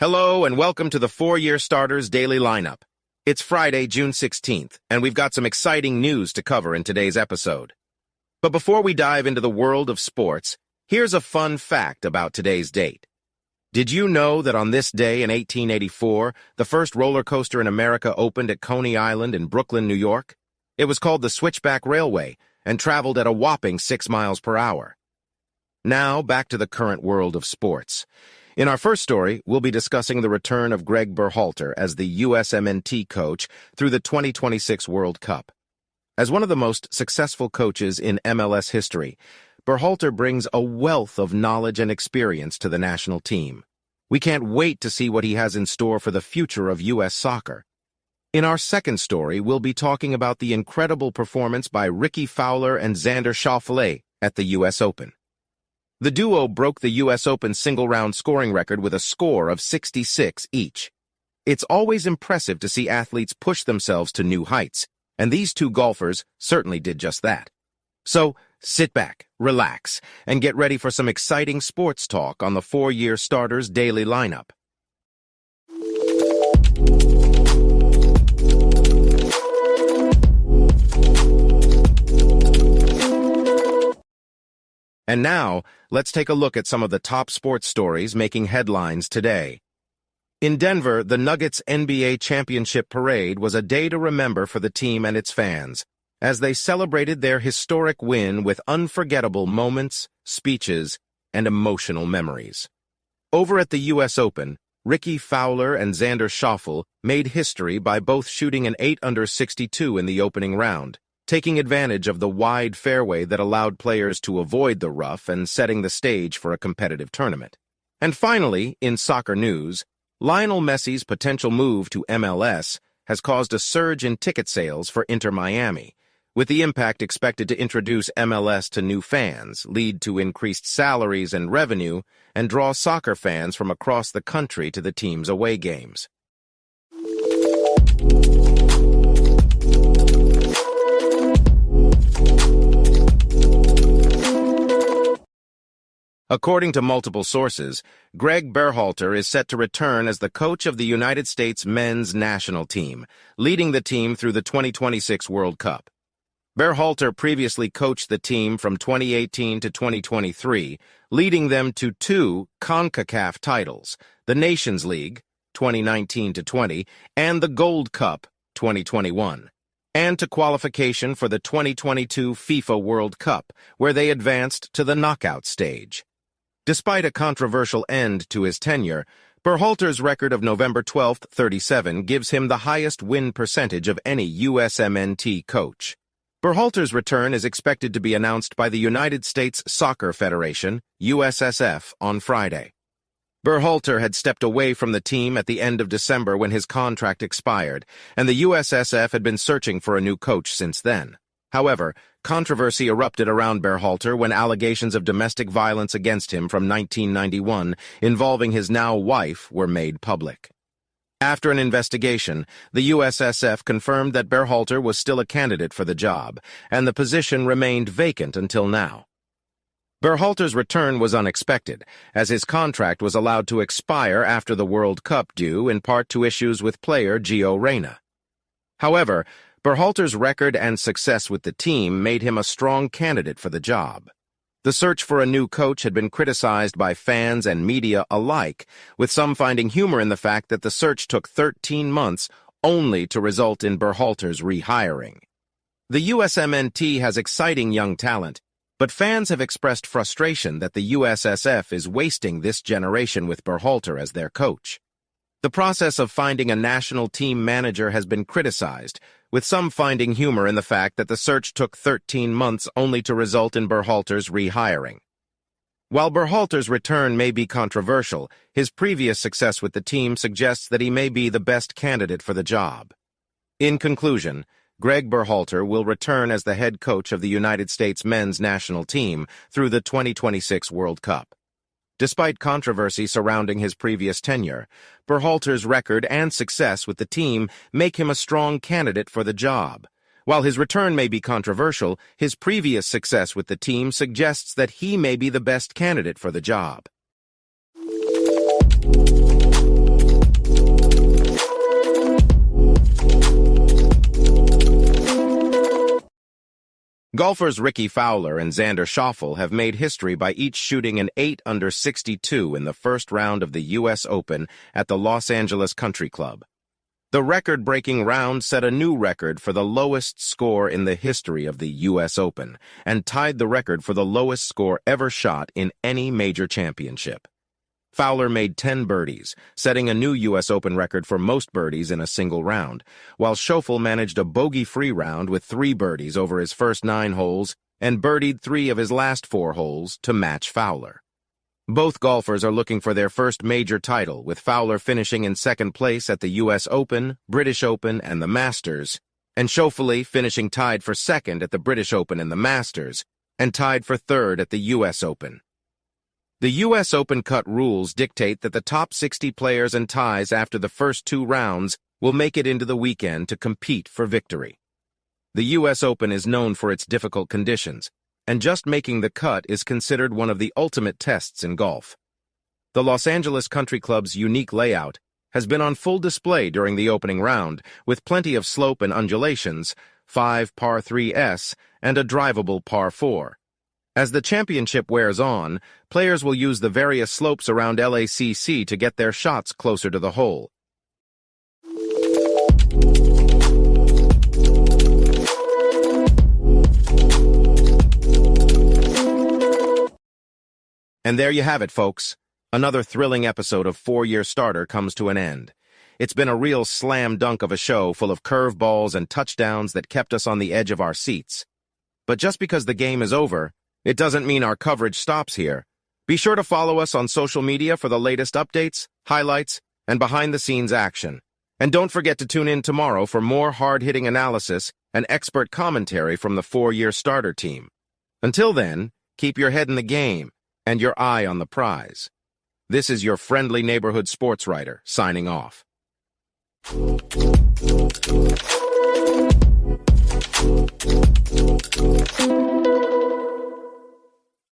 Hello and welcome to the 4-Year Starters Daily Lineup. It's Friday, June 16th, and we've got some exciting news to cover in today's episode. But before we dive into the world of sports, here's a fun fact about today's date. Did you know that on this day in 1884, the first roller coaster in America opened at Coney Island in Brooklyn, New York? It was called the Switchback Railway and traveled at a whopping 6 miles per hour. Now, back to the current world of sports. In our first story, we'll be discussing the return of Gregg Berhalter as the USMNT coach through the 2026 World Cup. As one of the most successful coaches in MLS history, Berhalter brings a wealth of knowledge and experience to the national team. We can't wait to see what he has in store for the future of U.S. soccer. In our second story, we'll be talking about the incredible performance by Rickie Fowler and Xander Schauffele at the U.S. Open. The duo broke the U.S. Open single-round scoring record with a score of 66 each. It's always impressive to see athletes push themselves to new heights, and these two golfers certainly did just that. So, sit back, relax, and get ready for some exciting sports talk on the 4-Year Starters Daily Lineup. And now, let's take a look at some of the top sports stories making headlines today. In Denver, the Nuggets NBA Championship Parade was a day to remember for the team and its fans, as they celebrated their historic win with unforgettable moments, speeches, and emotional memories. Over at the U.S. Open, Rickie Fowler and Xander Schauffele made history by both shooting an 8 under 62 in the opening round, taking advantage of the wide fairway that allowed players to avoid the rough and setting the stage for a competitive tournament. And finally, in soccer news, Lionel Messi's potential move to MLS has caused a surge in ticket sales for Inter Miami, with the impact expected to introduce MLS to new fans, lead to increased salaries and revenue, and draw soccer fans from across the country to the team's away games. According to multiple sources, Gregg Berhalter is set to return as the coach of the United States men's national team, leading the team through the 2026 World Cup. Berhalter previously coached the team from 2018 to 2023, leading them to 2 CONCACAF titles, the Nations League, 2019 to 20, and the Gold Cup, 2021, and to qualification for the 2022 FIFA World Cup, where they advanced to the knockout stage. Despite a controversial end to his tenure, Berhalter's record of November 12, 37 gives him the highest win percentage of any USMNT coach. Berhalter's return is expected to be announced by the United States Soccer Federation, USSF, on Friday. Berhalter had stepped away from the team at the end of December when his contract expired, and the USSF had been searching for a new coach since then. However, controversy erupted around Berhalter when allegations of domestic violence against him from 1991 involving his now wife were made public. After an investigation, the USSF confirmed that Berhalter was still a candidate for the job, and the position remained vacant until now. Berhalter's return was unexpected, as his contract was allowed to expire after the World Cup due in part to issues with player Gio Reyna. However, Berhalter's record and success with the team made him a strong candidate for the job. The search for a new coach had been criticized by fans and media alike, with some finding humor in the fact that the search took 13 months only to result in Berhalter's rehiring. The USMNT has exciting young talent, but fans have expressed frustration that the USSF is wasting this generation with Berhalter as their coach. The process of finding a national team manager has been criticized, with some finding humor in the fact that the search took 13 months only to result in Berhalter's rehiring. While Berhalter's return may be controversial, his previous success with the team suggests that he may be the best candidate for the job. In conclusion, Gregg Berhalter will return as the head coach of the United States men's national team through the 2026 World Cup. Despite controversy surrounding his previous tenure, Berhalter's record and success with the team make him a strong candidate for the job. While his return may be controversial, his previous success with the team suggests that he may be the best candidate for the job. Golfers Ricky Fowler and Xander Schauffele have made history by each shooting an 8 under 62 in the first round of the U.S. Open at the Los Angeles Country Club. The record-breaking round set a new record for the lowest score in the history of the U.S. Open and tied the record for the lowest score ever shot in any major championship. Fowler made 10 birdies, setting a new U.S. Open record for most birdies in a single round, while Schauffele managed a bogey-free round with 3 birdies over his first 9 holes and birdied 3 of his last 4 holes to match Fowler. Both golfers are looking for their first major title, with Fowler finishing in second place at the U.S. Open, British Open, and the Masters, and Schauffele finishing tied for second at the British Open and the Masters, and tied for third at the U.S. Open. The U.S. Open cut rules dictate that the top 60 players and ties after the first 2 rounds will make it into the weekend to compete for victory. The U.S. Open is known for its difficult conditions, and just making the cut is considered one of the ultimate tests in golf. The Los Angeles Country Club's unique layout has been on full display during the opening round, with plenty of slope and undulations, 5 par 3s, and a drivable par 4. As the championship wears on, players will use the various slopes around LACC to get their shots closer to the hole. And there you have it, folks. Another thrilling episode of 4-Year Starter comes to an end. It's been a real slam dunk of a show full of curveballs and touchdowns that kept us on the edge of our seats. But just because the game is over, it doesn't mean our coverage stops here. Be sure to follow us on social media for the latest updates, highlights, and behind-the-scenes action. And don't forget to tune in tomorrow for more hard-hitting analysis and expert commentary from the 4-Year Starter team. Until then, keep your head in the game and your eye on the prize. This is your friendly neighborhood sports writer signing off.